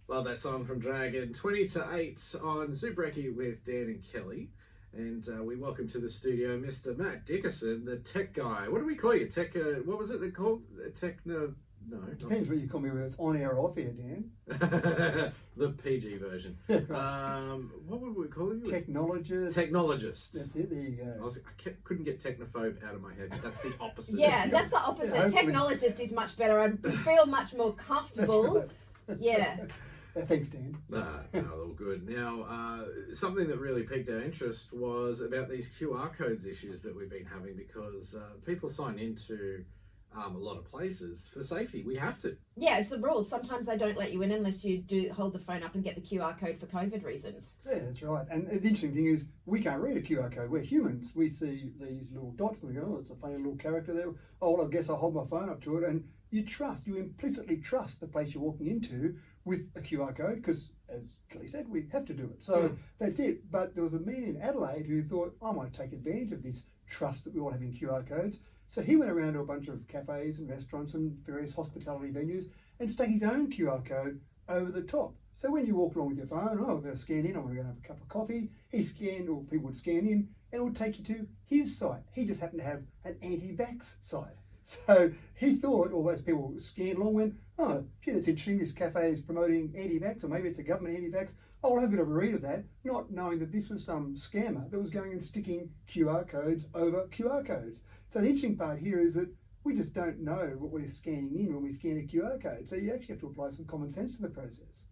Love that song from Dragon. 20 to 8 on Zoobreki with Dan and Kelly. And we welcome to the studio Mr. Matt Dickerson, the tech guy. What do we call you? Tech, what was it they called? Techno... No. Depends what you call me, whether it's on air or off air, Dan. The PG version. What would we call you? Technologist. Technologist. That's it, there you go. Couldn't get technophobe out of my head, but that's the opposite. Yeah, that's the opposite. Yeah, Technologist is much better. I feel much more comfortable. Right. Yeah. Thanks, Dan. No, all good. Now, something that really piqued our interest was about these QR codes issues that we've been having because people sign into a lot of places for safety. We have to. Yeah, it's the rules. Sometimes they don't let you in unless you do hold the phone up and get the QR code for COVID reasons. Yeah, that's right. And the interesting thing is, we can't read a QR code. We're humans. We see these little dots and we go, oh, it's a funny little character there. Oh, well, I guess I'll hold my phone up to it. And you implicitly trust the place you're walking into with a QR code because, as Kelly said, we have to do it. So that's it. But there was a man in Adelaide who thought, I might take advantage of this trust that we all have in QR codes. So he went around to a bunch of cafes and restaurants and various hospitality venues and stuck his own QR code over the top. So when you walk along with your phone, oh, I'm going to scan in, I'm going to go have a cup of coffee, he scanned, or people would scan in, and it would take you to his site. He just happened to have an anti-vax site. So he thought, all those people scanned along, went, oh, gee, that's interesting, this cafe is promoting anti-vax, or maybe it's a government anti-vax. I'll have a bit of a read of that, not knowing that this was some scammer that was going and sticking QR codes over QR codes. So the interesting part here is that we just don't know what we're scanning in when we scan a QR code. So you actually have to apply some common sense to the process.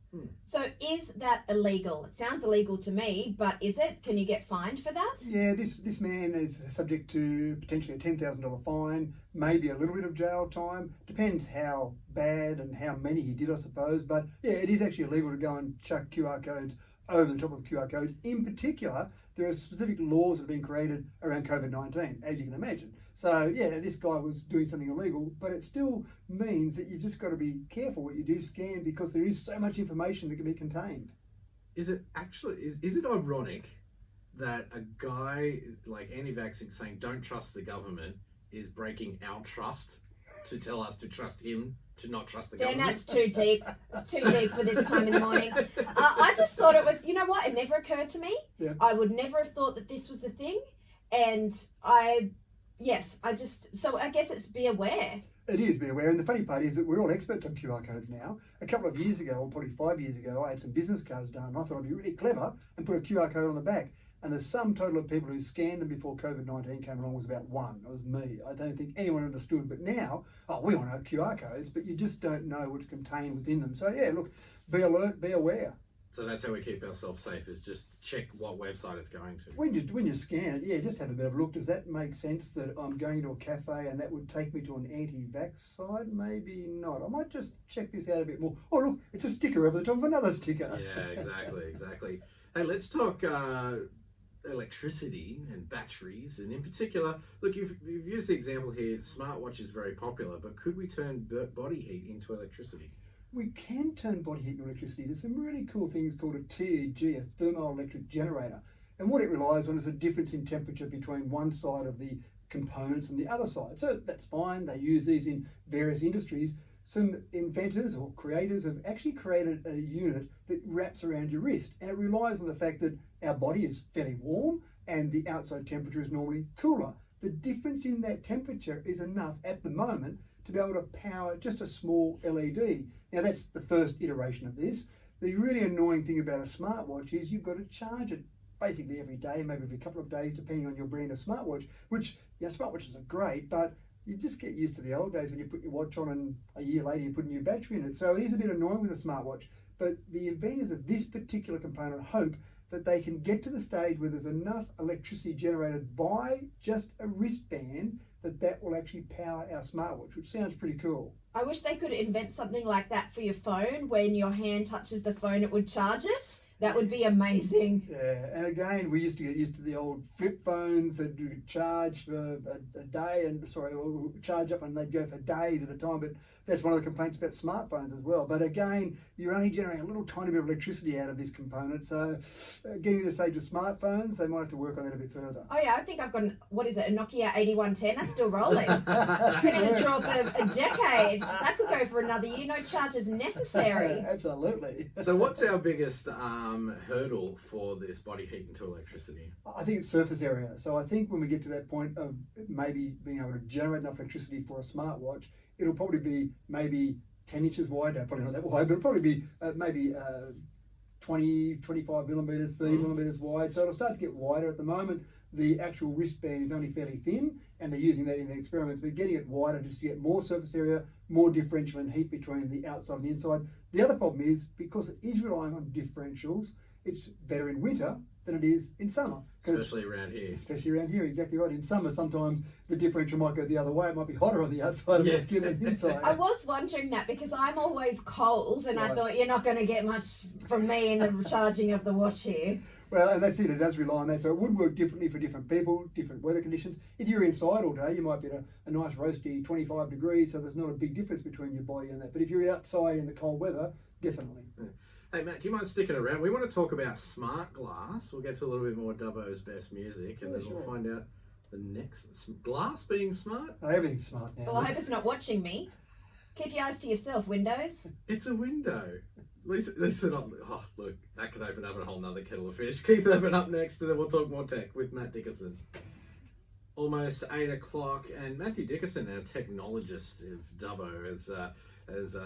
So is that illegal? It sounds illegal to me, but is it? Can you get fined for that? Yeah, this man is subject to potentially a $10,000 fine, maybe a little bit of jail time. Depends how bad and how many he did, I suppose. But yeah, it is actually illegal to go and chuck QR codes over the top of QR codes. In particular, there are specific laws that have been created around COVID-19, as you can imagine. So yeah, this guy was doing something illegal, but it still means that you've just got to be careful what you do scan because there is so much information that can be contained. Is it actually, is it ironic that a guy like anti-vaxxing saying don't trust the government is breaking our trust to tell us to trust him to not trust the Dan, government? that's too deep. It's too deep for this time in the morning. I just thought it was, you know what? It never occurred to me. Yeah. I would never have thought that this was a thing. And so I guess it's be aware. It is, be aware. And the funny part is that we're all experts on QR codes now. A couple of years ago, or probably 5 years ago, I had some business cards done. And I thought I'd be really clever and put a QR code on the back. And the sum total of people who scanned them before COVID-19 came along was about 1. It was me. I don't think anyone understood. But now, we all know QR codes, but you just don't know what's contained within them. So yeah, look, be alert, be aware. So that's how we keep ourselves safe, is just check what website it's going to. When you scan it, yeah, just have a bit of a look. Does that make sense that I'm going to a cafe and that would take me to an anti-vax site? Maybe not. I might just check this out a bit more. Oh, look, it's a sticker over the top of another sticker. Yeah, exactly. Hey, let's talk electricity and batteries, and in particular, look, you've used the example here, smartwatch is very popular, but could we turn body heat into electricity? We can turn body heat into electricity. There's some really cool things called a TEG, a thermoelectric generator. And what it relies on is a difference in temperature between one side of the components and the other side. So that's fine. They use these in various industries. Some inventors or creators have actually created a unit that wraps around your wrist. And it relies on the fact that our body is fairly warm and the outside temperature is normally cooler. The difference in that temperature is enough at the moment to be able to power just a small LED. Now that's the first iteration of this. The really annoying thing about a smartwatch is you've got to charge it basically every day, maybe every couple of days, depending on your brand of smartwatch, which, smartwatches are great, but you just get used to the old days when you put your watch on and a year later you put a new battery in it. So it is a bit annoying with a smartwatch, but the inventors of this particular component hope that they can get to the stage where there's enough electricity generated by just a wristband that will actually power our smartwatch, which sounds pretty cool. I wish they could invent something like that for your phone. When your hand touches the phone, it would charge it. That would be amazing. Yeah, and again, we used to get used to the old flip phones that you could charge for a day, or charge up and they'd go for days at a time. But that's one of the complaints about smartphones as well. But again, you're only generating a little tiny bit of electricity out of this component. So getting to the stage of smartphones, they might have to work on that a bit further. Oh yeah, I think I've got a Nokia 8110. That's still rolling. Been in the drawer for a decade. That could go for another year. No charges necessary. Absolutely. So what's our biggest hurdle for this body heat into electricity? I think it's surface area. So I think when we get to that point of maybe being able to generate enough electricity for a smartwatch, it'll probably be maybe 10 inches wide, no, probably not that wide, but it'll probably be maybe 20, 25 millimeters, 30 millimeters wide. So it'll start to get wider. At the moment, the actual wristband is only fairly thin, and they're using that in their experiments, but getting it wider just to get more surface area, more differential in heat between the outside and the inside. The other problem is, because it is relying on differentials, it's better in winter than it is in summer. Especially around here. Especially around here, exactly right. In summer, sometimes the differential might go the other way. It might be hotter on the outside of the skin than inside. I was wondering that because I'm always cold, and I Right. thought you're not going to get much from me in the charging of the watch here. Well, and that's it. It does rely on that. So it would work differently for different people, different weather conditions. If you're inside all day, you might be at a nice roasty 25 degrees, so there's not a big difference between your body and that. But if you're outside in the cold weather, definitely. Hey Matt, do you mind sticking around? We want to talk about smart glass. We'll get to a little bit more Dubbo's best music, and Yeah, then sure. we'll find out the next glass being smart. Oh, everything's smart now. Well, I hope it's not watching me. Keep your eyes to yourself, Windows. It's a window. At least they're not. Oh, look, that could open up a whole nother kettle of fish. Keep that up next, and then we'll talk more tech with Matt Dickerson. Almost 8 o'clock, and Matthew Dickerson, our technologist of Dubbo, has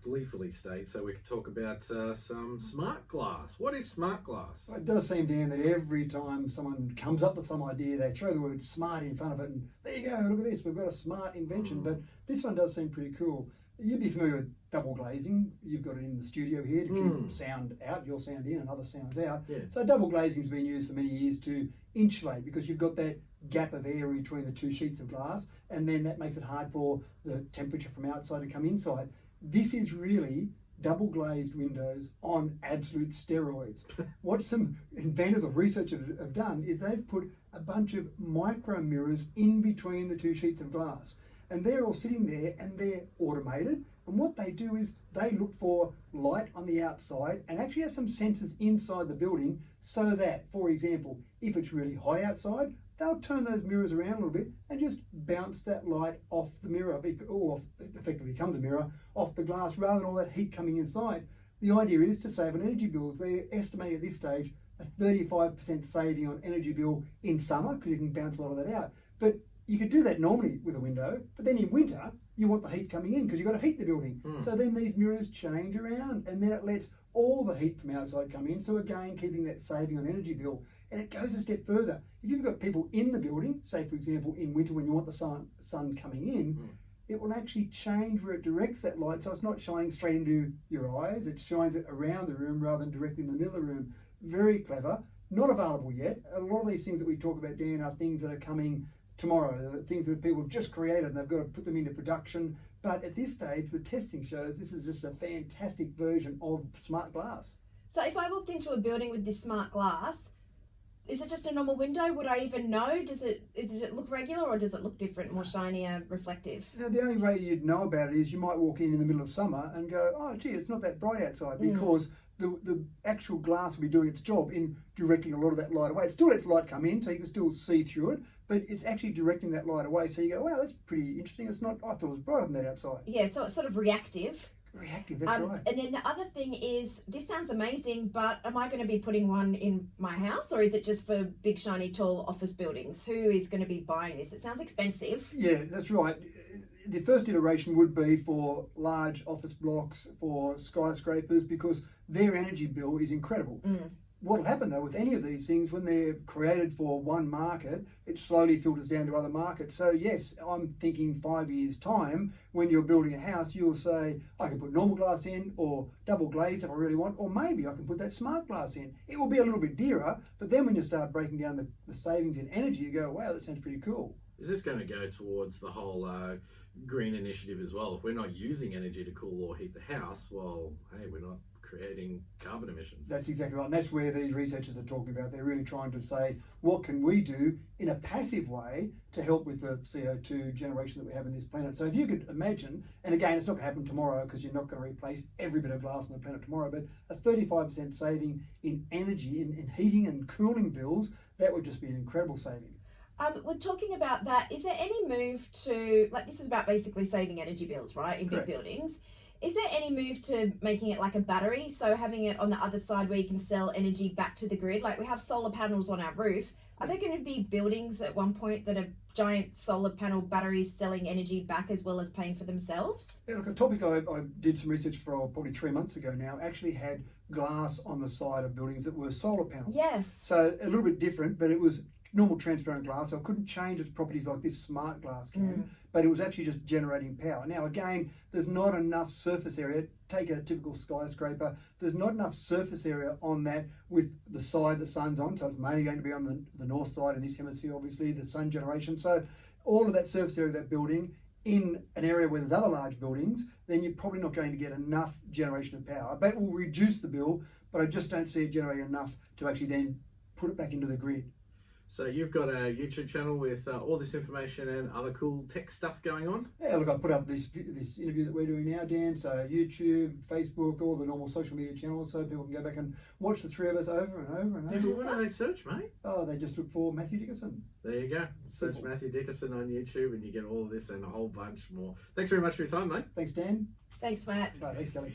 gleefully states so we could talk about some smart glass. What is smart glass? It does seem, Dan, that every time someone comes up with some idea, they throw the word smart in front of it, and there you go, look at this, we've got a smart invention. But this one does seem pretty cool. You'd be familiar with double glazing. You've got it in the studio here to keep sound out, your sound in and other sounds out. Yeah. So double glazing's been used for many years to insulate, because you've got that gap of air in between the two sheets of glass, and then that makes it hard for the temperature from outside to come inside. This is really double glazed windows on absolute steroids. What some inventors or researchers have done is they've put a bunch of micro mirrors in between the two sheets of glass, and they're all sitting there and they're automated. And what they do is they look for light on the outside and actually have some sensors inside the building, so that, for example, if it's really hot outside, they'll turn those mirrors around a little bit and just bounce that light off the mirror, or it effectively becomes a mirror, off the glass, rather than all that heat coming inside. The idea is to save on energy bills. They're estimating at this stage a 35% saving on energy bill in summer, because you can bounce a lot of that out. But you could do that normally with a window, but then in winter, you want the heat coming in because you've got to heat the building. So then these mirrors change around, and then it lets all the heat from outside come in. So again, keeping that saving on energy bill. And it goes a step further. If you've got people in the building, say for example in winter when you want the sun coming in, it will actually change where it directs that light, so it's not shining straight into your eyes, it shines it around the room rather than directly in the middle of the room. Very clever. Not available yet. A lot of these things that we talk about, Dan, are things that are coming tomorrow, the things that people have just created and they've got to put them into production. But at this stage, the testing shows this is just a fantastic version of smart glass. So if I walked into a building with this smart glass, is it just a normal window? Would I even know? Does it look regular, or does it look different, more shinier, reflective? Now, the only way you'd know about it is you might walk in the middle of summer and go, oh gee, it's not that bright outside, because the actual glass will be doing its job in directing a lot of that light away. It still lets light come in, so you can still see through it, but it's actually directing that light away. So you go, wow, that's pretty interesting. It's not, I thought it was brighter than that outside. Yeah, so it's sort of reactive. Reactive, that's right. And then the other thing is, this sounds amazing, but am I going to be putting one in my house, or is it just for big, shiny, tall office buildings? Who is going to be buying this? It sounds expensive. Yeah, that's right. The first iteration would be for large office blocks, for skyscrapers, because their energy bill is incredible. What will happen though with any of these things, when they're created for one market, it slowly filters down to other markets. So yes, I'm thinking 5 years time, when you're building a house, you'll say, I can put normal glass in, or double glazed if I really want, or maybe I can put that smart glass in. It will be a little bit dearer, but then when you start breaking down the savings in energy, you go, wow, that sounds pretty cool. Is this going to go towards the whole green initiative as well? If we're not using energy to cool or heat the house, well, hey, we're not creating carbon emissions. That's exactly right. And that's where these researchers are talking about. They're really trying to say, what can we do in a passive way to help with the CO2 generation that we have in this planet? So if you could imagine, and again, it's not going to happen tomorrow because you're not going to replace every bit of glass on the planet tomorrow, but a 35% saving in energy, in heating and cooling bills, that would just be an incredible saving. We're talking about that. Is there any move to, like, this is about basically saving energy bills, right, in Correct. big buildings? Is there any move to making it like a battery? So having it on the other side where you can sell energy back to the grid? Like we have solar panels on our roof. Are there going to be buildings at one point that are giant solar panel batteries selling energy back as well as paying for themselves? Yeah, look, a topic I did some research for probably 3 months ago now actually had glass on the side of buildings that were solar panels. Yes. So a little bit different, but it was normal transparent glass, so it couldn't change its properties like this smart glass can, but it was actually just generating power. Now again, there's not enough surface area. Take a typical skyscraper, there's not enough surface area on that with the side the sun's on, so it's mainly going to be on the north side in this hemisphere, obviously, the sun generation. So all of that surface area of that building in an area where there's other large buildings, then you're probably not going to get enough generation of power. But it will reduce the bill, but I just don't see it generating enough to actually then put it back into the grid. So you've got a YouTube channel with all this information and other cool tech stuff going on? Yeah, look, I put up this interview that we're doing now, Dan, so YouTube, Facebook, all the normal social media channels, so people can go back and watch the three of us over and over and over. People, what do they search, mate? Oh, they just look for Matthew Dickerson. There you go. Search Simple. Matthew Dickerson on YouTube and you get all of this and a whole bunch more. Thanks very much for your time, mate. Thanks, Dan. Thanks, Matt. Thanks, Kelly.